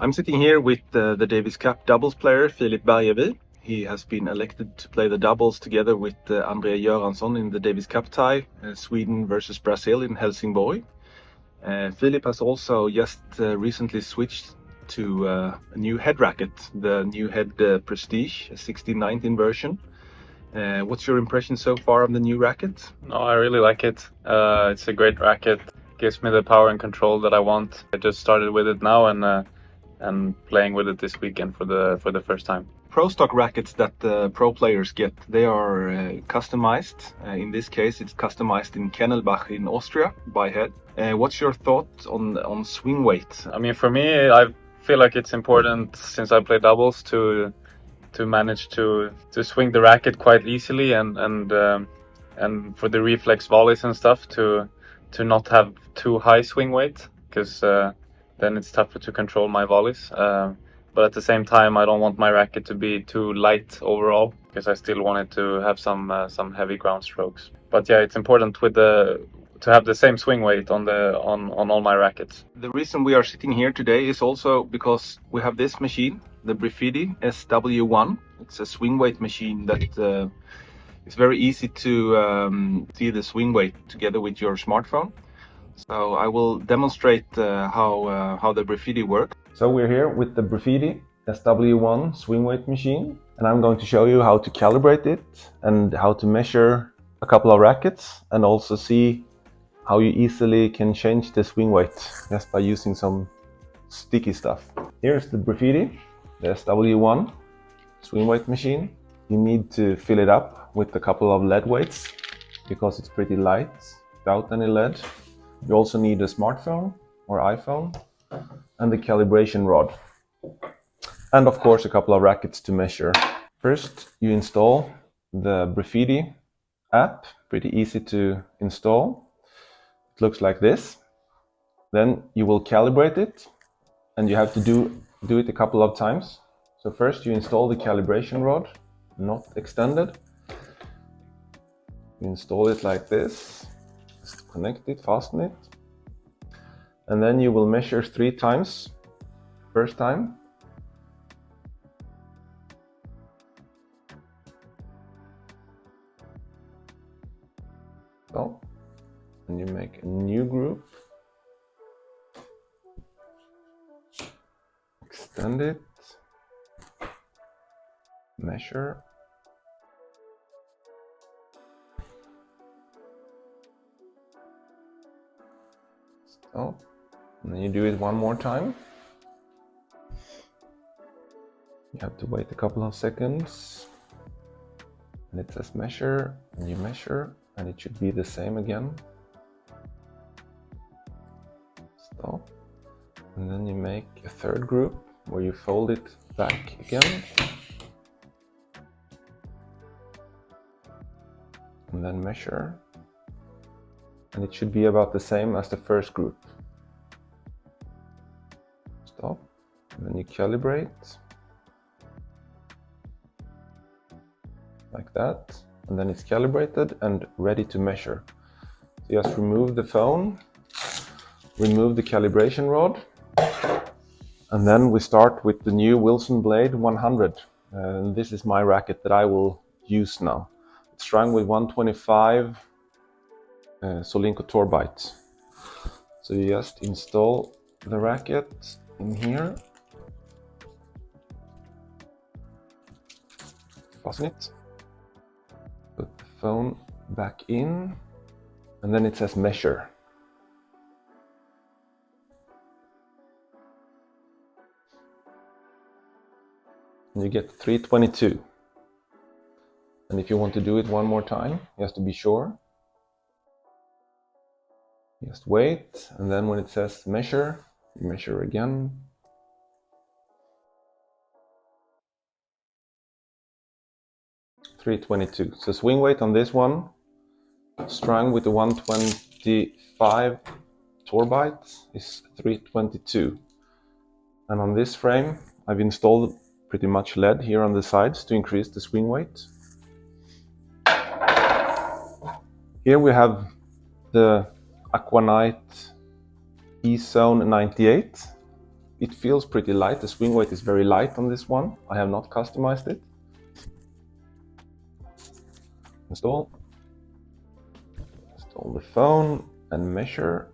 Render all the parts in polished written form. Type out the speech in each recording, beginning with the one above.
I'm sitting here with the Davis Cup doubles player Filip Bergevi. He has been elected to play the doubles together with André Göransson in the Davis Cup tie, Sweden versus Brazil in Helsingborg. Filip has also just recently switched to a new head racket, the new head Prestige 1619 version. What's your impression so far of the new racket? No, I really like it. It's a great racket. Gives me the power and control that I want. I just started with it now and playing with it this weekend for the first time. Pro stock rackets that pro players get, they are customized. In this case, it's customized in Kennelbach in Austria by head. What's your thought on swing weight? I mean, for me, I feel like it's important since I play doubles to manage to swing the racket quite easily and for the reflex volleys and stuff to not have too high swing weight, because then it's tougher to control my volleys. But at the same time, I don't want my racket to be too light overall, because I still want it to have some heavy ground strokes. But yeah, it's important to have the same swing weight on all my rackets. The reason we are sitting here today is also because we have this machine, the Briffidi SW1. It's a swing weight machine that it's very easy to see the swing weight together with your smartphone. So I will demonstrate how the Briffidi works. So we're here with the Briffidi SW1 swing weight machine, and I'm going to show you how to calibrate it and how to measure a couple of rackets, and also see how you easily can change the swing weight just by using some sticky stuff. Here's the Briffidi, the SW1 swing weight machine. You need to fill it up with a couple of lead weights because it's pretty light without any lead. You also need a smartphone or iPhone and the calibration rod, and of course a couple of rackets to measure. First, you install the Briffidi app, pretty easy to install. It looks like this. Then you will calibrate it, and you have to do it a couple of times. So first you install the calibration rod, not extended. You install it like this, just connect it, fasten it, and then you will measure 3 times. First time, so, and you make a new group, extend it, measure, stop, and then you do it one more time. You have to wait a couple of seconds, and it says measure, and you measure, and it should be the same again. Stop, and then you make a third group where you fold it back again, and then measure, and it should be about the same as the first group. Stop, and then you calibrate like that, and then it's calibrated and ready to measure. So just remove the phone, remove the calibration rod, and then we start with the new Wilson Blade 100. And this is my racket that I will use now. It's strung with 125 Solinco Torbite. So you just install the racket in here, fasten it, put the phone back in, and then it says measure. And you get 322. And if you want to do it one more time, you have to be sure. Just wait, and then when it says measure, you measure again. $322. So swing weight on this one, strung with the 125 Torbite, is 322. And on this frame, I've installed pretty much lead here on the sides to increase the swing weight. Here we have the Aquanite E-Zone 98. it feels pretty light. The swing weight is very light on this one. I have not customized it. Install the phone and measure.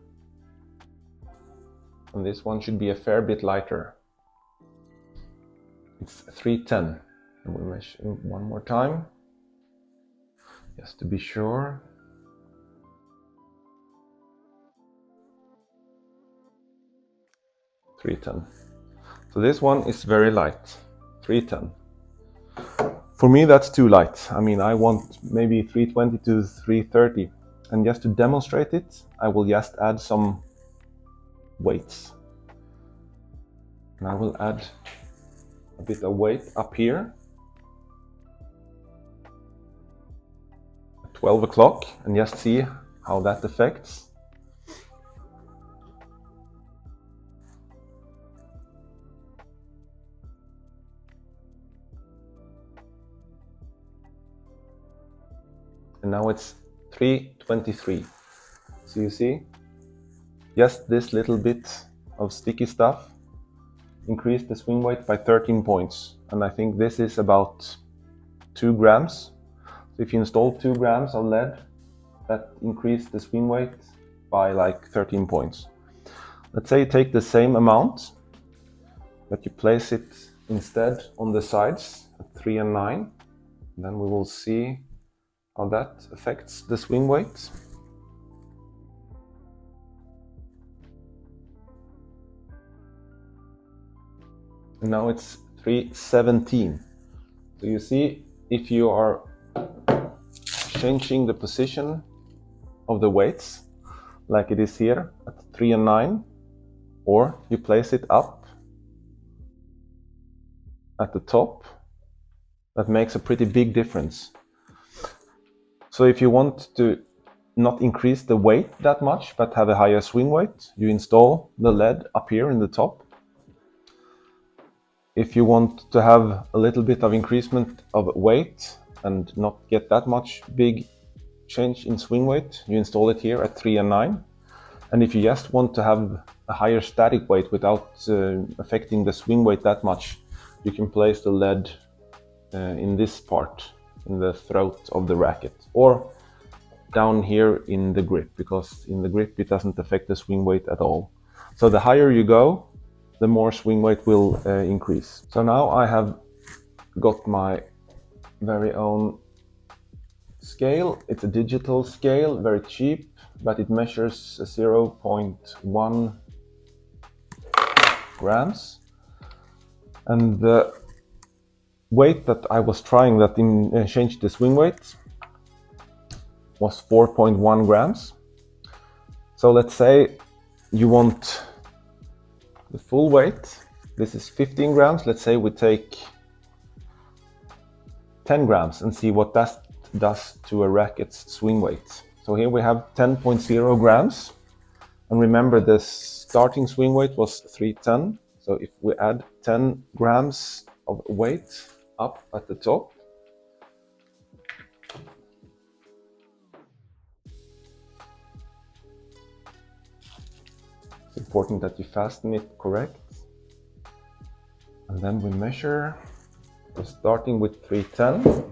And this one should be a fair bit lighter. It's 310. And we measure one more time, just to be sure. .310. So this one is very light, 310. For me, that's too light. I mean, I want maybe 320 to 330. And just to demonstrate it, I will just add some weights. And I will add a bit of weight up here at 12 o'clock and just see how that affects. And now it's 323. So you see, just this little bit of sticky stuff increased the swing weight by 13 points. And I think this is about 2 grams. So if you install 2 grams of lead, that increased the swing weight by like 13 points. Let's say you take the same amount, but you place it instead on the sides at 3 and 9. And then we will see how that affects the swing weight. And now it's 317. So you see, if you are changing the position of the weights, like it is here at 3 and 9, or you place it up at the top, that makes a pretty big difference. So if you want to not increase the weight that much, but have a higher swing weight, you install the lead up here in the top. If you want to have a little bit of increasement of weight and not get that much big change in swing weight, you install it here at 3 and 9. And if you just want to have a higher static weight without affecting the swing weight that much, you can place the lead in this part, in the throat of the racket, or down here in the grip, because in the grip it doesn't affect the swing weight at all. So the higher you go, the more swing weight will increase. So now I have got my very own scale. It's a digital scale, very cheap, but it measures 0.1 grams. And the weight that I was trying that changed the swing weight was 4.1 grams. So let's say you want the full weight. This is 15 grams. Let's say we take 10 grams and see what that does to a racket's swing weight. So here we have 10.0 grams. And remember, the starting swing weight was 310. So if we add 10 grams of weight up at the top, it's important that you fasten it correct. And then we measure. We're starting with 310,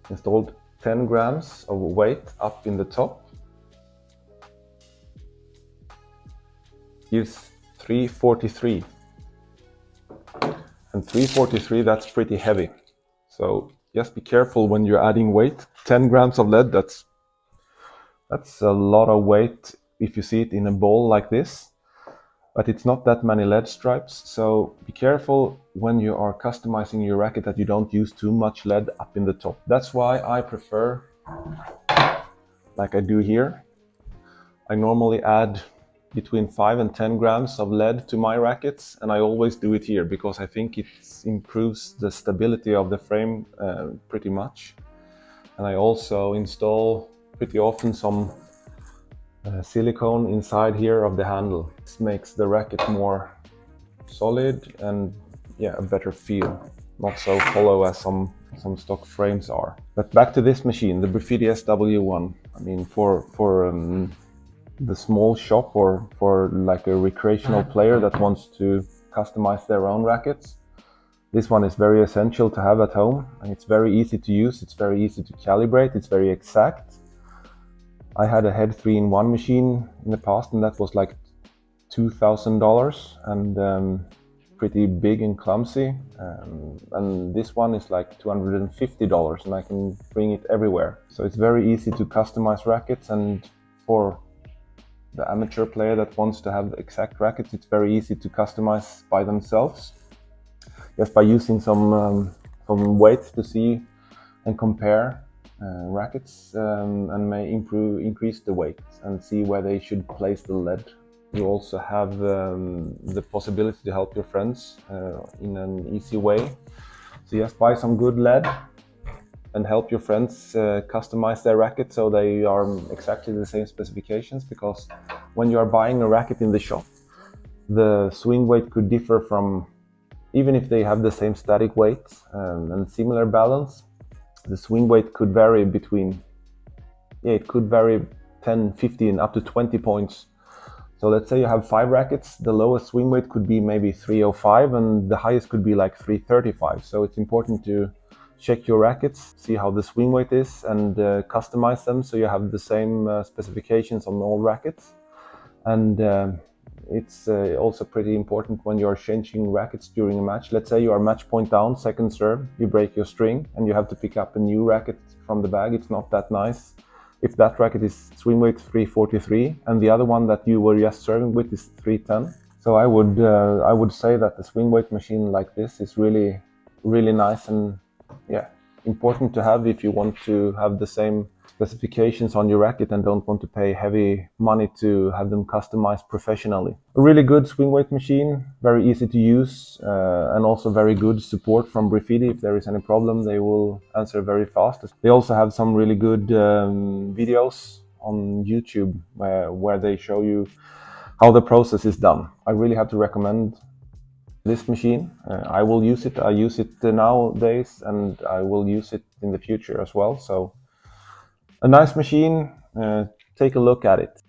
installed 10 grams of weight up in the top, gives 343. And 343, that's pretty heavy. So just be careful when you're adding weight. 10 grams of lead, that's a lot of weight if you see it in a bowl like this. But it's not that many lead stripes, so be careful when you are customizing your racket that you don't use too much lead up in the top. That's why I prefer, like I do here, I normally add between 5 and 10 grams of lead to my rackets, and I always do it here because I think it improves the stability of the frame pretty much. And I also install pretty often some silicone inside here of the handle. This makes the racket more solid and a better feel, not so hollow as some stock frames are. But back to this machine, the Briffidi SW1. I mean, for the small shop or for like a recreational player that wants to customize their own rackets. This one is very essential to have at home, and it's very easy to use, it's very easy to calibrate, it's very exact. I had a head 3-in-1 machine in the past, and that was like $2,000 and pretty big and clumsy. And this one is like $250 and I can bring it everywhere. So it's very easy to customize rackets, and for the amateur player that wants to have the exact rackets, it's very easy to customize by themselves, just by using some weights to see and compare rackets, and may increase the weight and see where they should place the lead. You also have the possibility to help your friends in an easy way. So just buy some good lead and help your friends customize their racket so they are exactly the same specifications, because when you are buying a racket in the shop, the swing weight could differ from, even if they have the same static weight and similar balance, the swing weight could vary between, it could vary 10, 15, up to 20 points. So let's say you have 5 rackets, the lowest swing weight could be maybe 305 and the highest could be like 335. So it's important to check your rackets, see how the swing weight is, and customize them so you have the same specifications on all rackets. And it's also pretty important when you're changing rackets during a match. Let's say you are match point down, second serve, you break your string and you have to pick up a new racket from the bag. It's not that nice if that racket is swing weight 343 and the other one that you were just serving with is 310. So I would say that the swing weight machine like this is really nice and important to have if you want to have the same specifications on your racket and don't want to pay heavy money to have them customized professionally. A really good swing weight machine, very easy to use, and also very good support from Briffidi. If there is any problem, they will answer very fast. They also have some really good videos on YouTube where they show you how the process is done. I really have to recommend this machine. I will use it. I use it nowadays and I will use it in the future as well. So a nice machine, take a look at it.